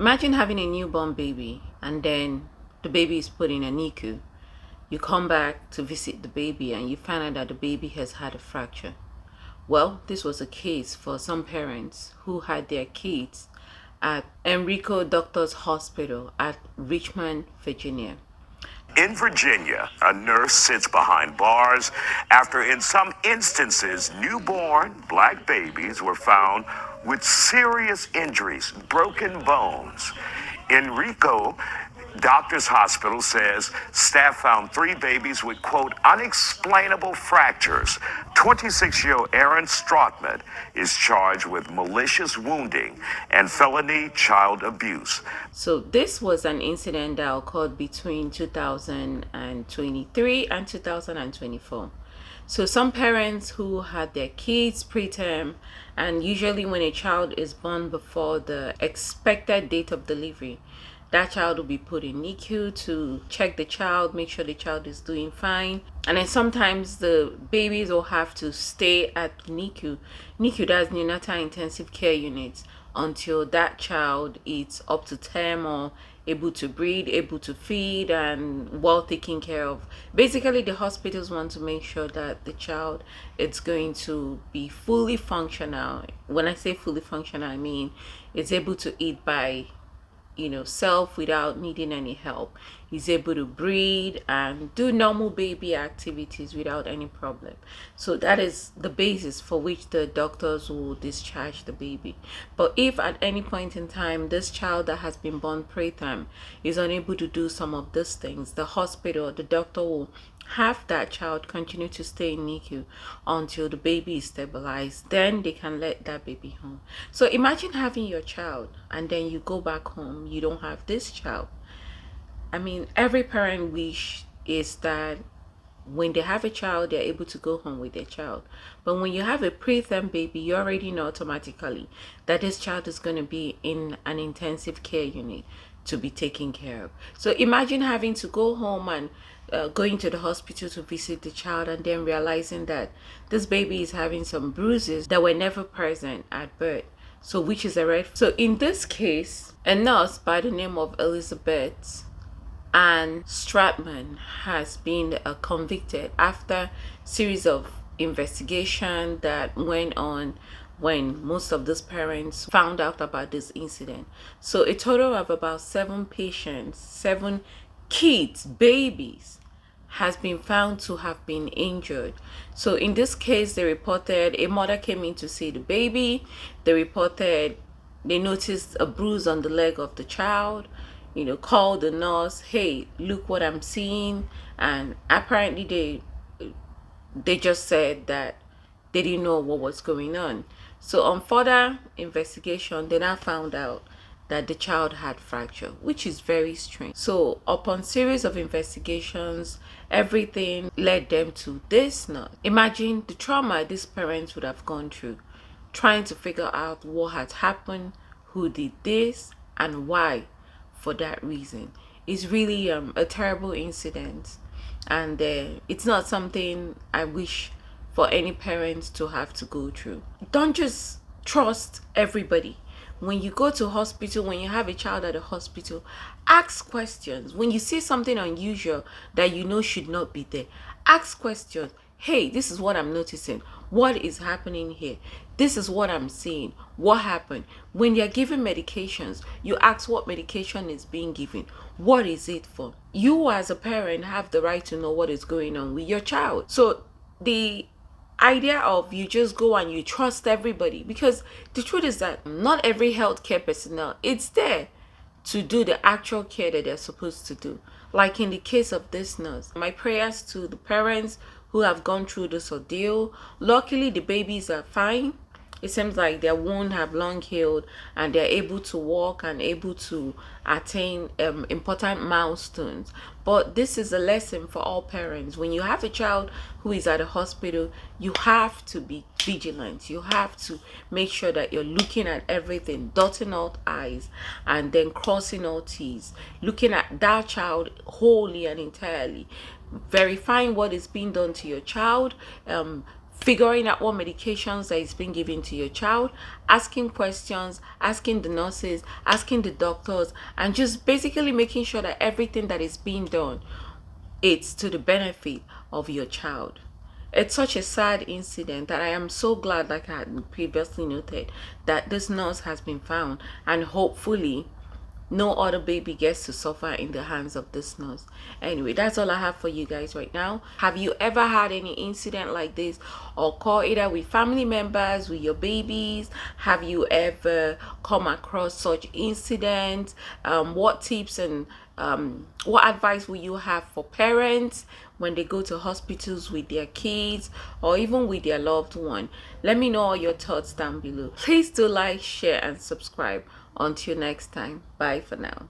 Imagine having a newborn baby and then the baby is put in a NICU. You come back to visit the baby and you find out that the baby has had a fracture. Well, this was a case for some parents who had their kids at Enrico Doctors Hospital at Richmond, Virginia. In Virginia, a nurse sits behind bars after, in some instances, newborn black babies were found with serious injuries, broken bones. Enrico Doctors Hospital says staff found 3 babies with, quote, unexplainable fractures. 26-year-old Aaron Strotman is charged with malicious wounding and felony child abuse. So this was an incident that occurred between 2023 and 2024. So some parents who had their kids preterm, and usually when a child is born before the expected date of delivery, that child will be put in NICU to check the child, make sure the child is doing fine. And then sometimes the babies will have to stay at NICU. NICU, that's Neonatal Intensive Care Unit, until that child is up to term or able to breathe, able to feed, and well taken care of. Basically, the hospitals want to make sure that the child is going to be fully functional. When I say fully functional, I mean it's able to eat by self without needing any help. He's able to breathe and do normal baby activities without any problem. So that is the basis for which the doctors will discharge the baby. But if at any point in time this child that has been born preterm is unable to do some of these things, the hospital, the doctor will have that child continue to stay in NICU until the baby is stabilized. Then they can let that baby home. So imagine having your child and then you go back home, you don't have this child. I mean, every parent wish is that when they have a child, they're able to go home with their child. But when you have a preterm baby, you already know automatically that this child is going to be in an intensive care unit to be taken care of. So imagine having to go home and going to the hospital to visit the child and then realizing that this baby is having some bruises that were never present at birth. So which is a red. So in this case, a nurse by the name of Elizabeth and Stratman has been convicted after series of investigation that went on when most of these parents found out about this incident. So a total of about 7 patients, 7 kids, babies, has been found to have been injured. So in this case, they reported a mother came in to see the baby. They noticed a bruise on the leg of the child, called the nurse, hey, look what I'm seeing. And apparently they just said that they didn't know what was going on. So on further investigation, they now found out that the child had fracture, which is very strange. So upon series of investigations, everything led them to this nurse. Imagine the trauma these parents would have gone through trying to figure out what had happened, who did this, and why. For that reason, it's really a terrible incident, and it's not something I wish for any parents to have to go through. Don't just trust everybody. When you go to hospital, when you have a child at a hospital, ask questions. When you see something unusual that should not be there, ask questions. Hey, this is what I'm noticing. What is happening here? This is what I'm seeing. What happened? When you're given medications, you ask what medication is being given. What is it for? You as a parent have the right to know what is going on with your child. So the idea of you just go and you trust everybody, because the truth is that not every healthcare personnel it's there to do the actual care that they're supposed to do. Like in the case of this nurse, my prayers to the parents who have gone through this ordeal. Luckily, the babies are fine. It seems like their wound have long healed and they're able to walk and able to attain important milestones. But this is a lesson for all parents. When you have a child who is at a hospital, you have to be vigilant. You have to make sure that you're looking at everything, dotting all I's and then crossing all T's, looking at that child wholly and entirely, verifying what is being done to your child, figuring out what medications that is being given to your child, asking questions, asking the nurses, asking the doctors, and just basically making sure that everything that is being done, it's to the benefit of your child. It's such a sad incident that I am so glad, like I had previously noted, that this nurse has been found, and hopefully no other baby gets to suffer in the hands of this nurse. Anyway, that's all I have for you guys right now. Have you ever had any incident like this or call either with family members, with your babies? Have you ever come across such incidents? What tips and what advice will you have for parents when they go to hospitals with their kids or even with their loved one? Let me know all your thoughts down below. Please do like, share, and subscribe. Until next time, bye for now.